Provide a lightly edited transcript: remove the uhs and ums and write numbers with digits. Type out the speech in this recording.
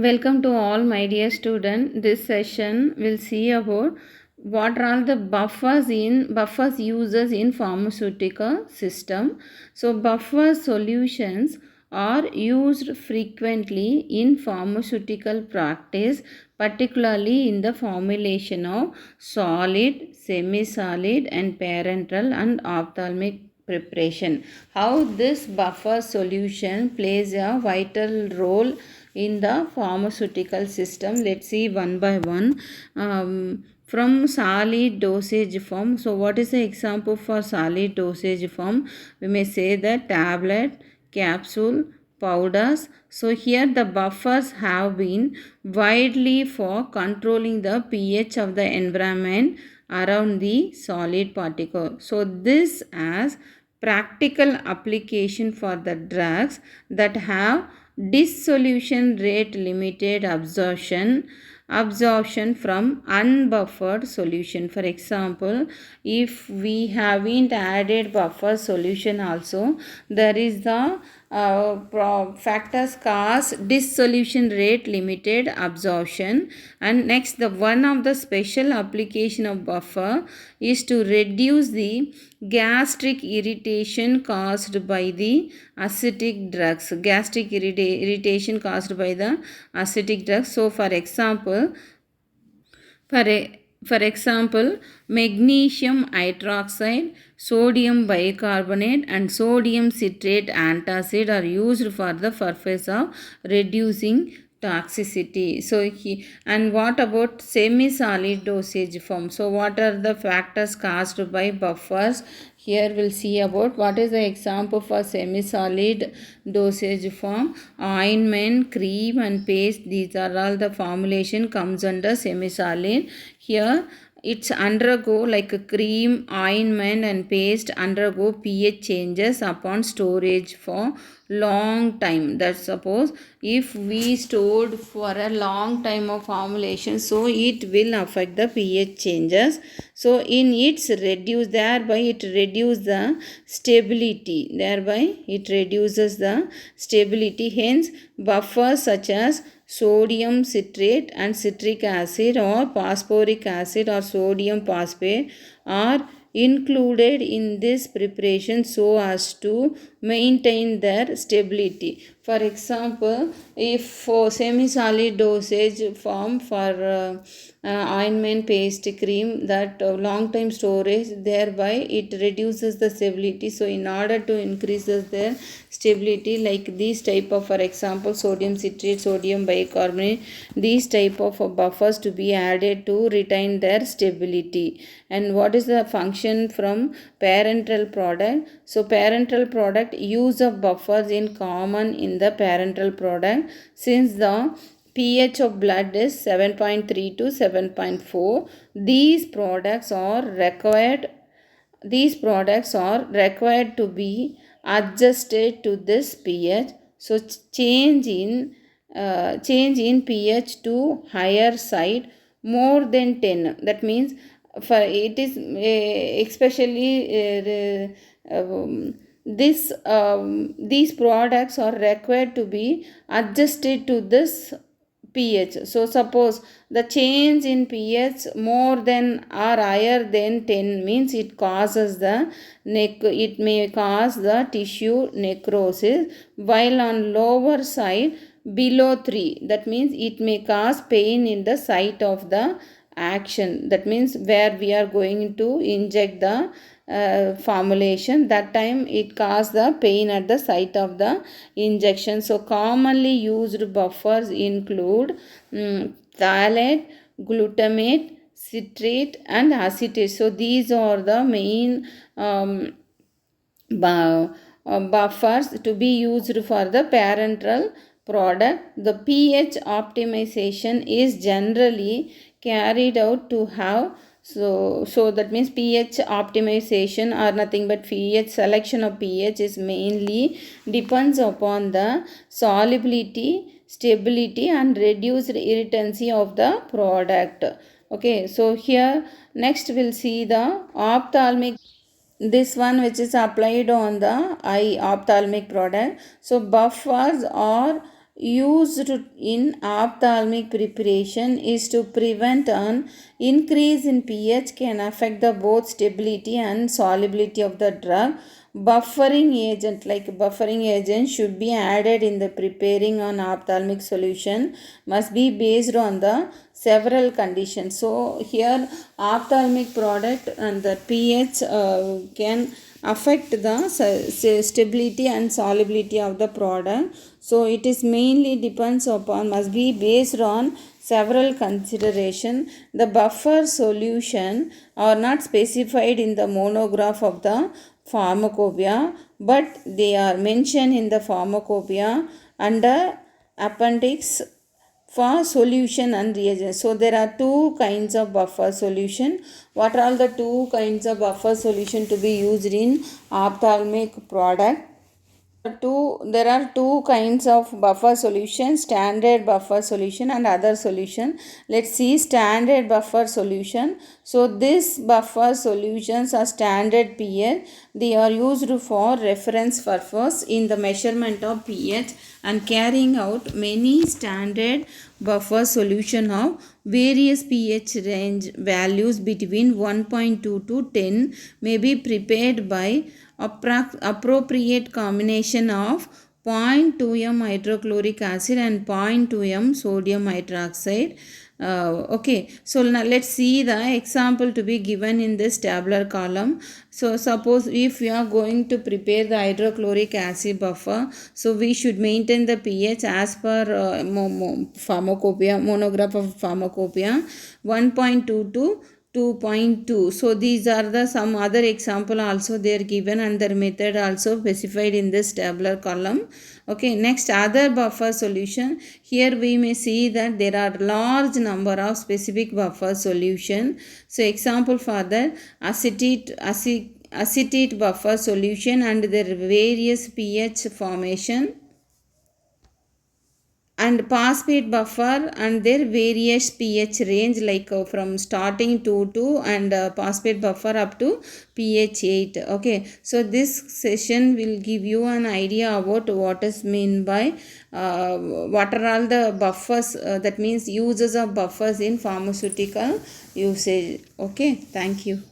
Welcome to all my dear student. This session will see about what are all the buffers uses in pharmaceutical system. So buffer solutions are used frequently in pharmaceutical practice, particularly in the formulation of solid, semi-solid and parenteral and ophthalmic preparation. How this buffer solution plays a vital role in the pharmaceutical system. Let's see one by one. From solid dosage form, so what is the example for solid dosage form? We may say the tablet, capsule, powders. So here the buffers have been widely for controlling the pH of the environment around the solid particle. So this as practical application for the drugs that have dissolution rate limited absorption from unbuffered solution. For example, if we haven't added buffer solution also, there is the factors cause dissolution rate limited absorption. And next, the one of the special application of buffer is to reduce the gastric irritation caused by the acidic drugs. Gastric irritation caused by the acidic drugs. So for example, for, for example, magnesium hydroxide, sodium bicarbonate and sodium citrate antacid are used for the purpose of reducing toxicity. So and what about semi-solid dosage form? So what are the factors caused by buffers? Here we'll see about what is the example for semi-solid dosage form. Ointment, cream and paste, these are all the formulation comes under semi-solid. Here it's undergo like a cream, ointment and paste undergo pH changes upon storage for long time. That's suppose if we stored for a long time of formulation, so it will affect the pH changes. So in its reduce, thereby it reduces the stability, hence buffers such as sodium citrate and citric acid or phosphoric acid or sodium phosphate are included in this preparation so as to maintain their stability. For example, if for semi-solid dosage form for ointment, paste, cream, that long time storage, thereby it reduces the stability. So in order to increase their stability, like these type of, for example, sodium citrate, sodium bicarbonate, these type of buffers to be added to retain their stability. And what is the function from parenteral product? So parenteral product, use of buffers in common in the parenteral product, since the pH of blood is 7.3 to 7.4. These products are required to be adjusted to this pH. So change in pH to higher side more than 10. That means for it is especially these products are required to be adjusted to this pH. So suppose the change in pH more than or higher than 10 means it causes it may cause the tissue necrosis, while on lower side below 3, that means it may cause pain in the site of the action. That means where we are going to inject the formulation, that time it causes the pain at the site of the injection. So commonly used buffers include phthalate, glutamate, citrate and acetate. So these are the main buffers to be used for the parenteral product. The pH optimization is generally carried out to have, so that means pH optimization or nothing but pH selection of pH is mainly depends upon the solubility, stability and reduced irritancy of the product. Okay, so here next we'll see the ophthalmic, this one which is applied on the eye ophthalmic product. So buffers are used in ophthalmic preparation is to prevent an increase in pH can affect the both stability and solubility of the drug. Buffering agent should be added in the preparing an ophthalmic solution must be based on the several conditions. So here ophthalmic product and the pH can affect the stability and solubility of the product. So it is mainly depends upon must be based on several consideration. The buffer solution are not specified in the monograph of the pharmacopoeia, but they are mentioned in the pharmacopoeia under appendix for solution and reagent. So there are two kinds of buffer solution. What are all the two kinds of buffer solution to be used in ophthalmic product? There are two kinds of buffer solution, standard buffer solution and other solution. Let's see standard buffer solution. So this buffer solutions are standard pH. They are used for reference purpose in the measurement of pH and carrying out many standard buffer solution of various pH range values between 1.2 to 10 may be prepared by appropriate combination of 0.2 m hydrochloric acid and 0.2 m sodium hydroxide. Okay, so now let's see the example to be given in this tabular column. So suppose if we are going to prepare the hydrochloric acid buffer, so we should maintain the pH as per pharmacopoeia, monograph of pharmacopoeia 1.2 to 2.2. So these are the some other example also they are given and their method also specified in this tabular column. Okay, next other buffer solution. Here we may see that there are large number of specific buffer solution. So example for that acetate buffer solution and their various pH formation, and phosphate buffer and their various pH range like from starting 2 and phosphate buffer up to pH 8. Okay, so this session will give you an idea about what is mean by what are all the buffers, that means uses of buffers in pharmaceutical usage. Okay, thank you.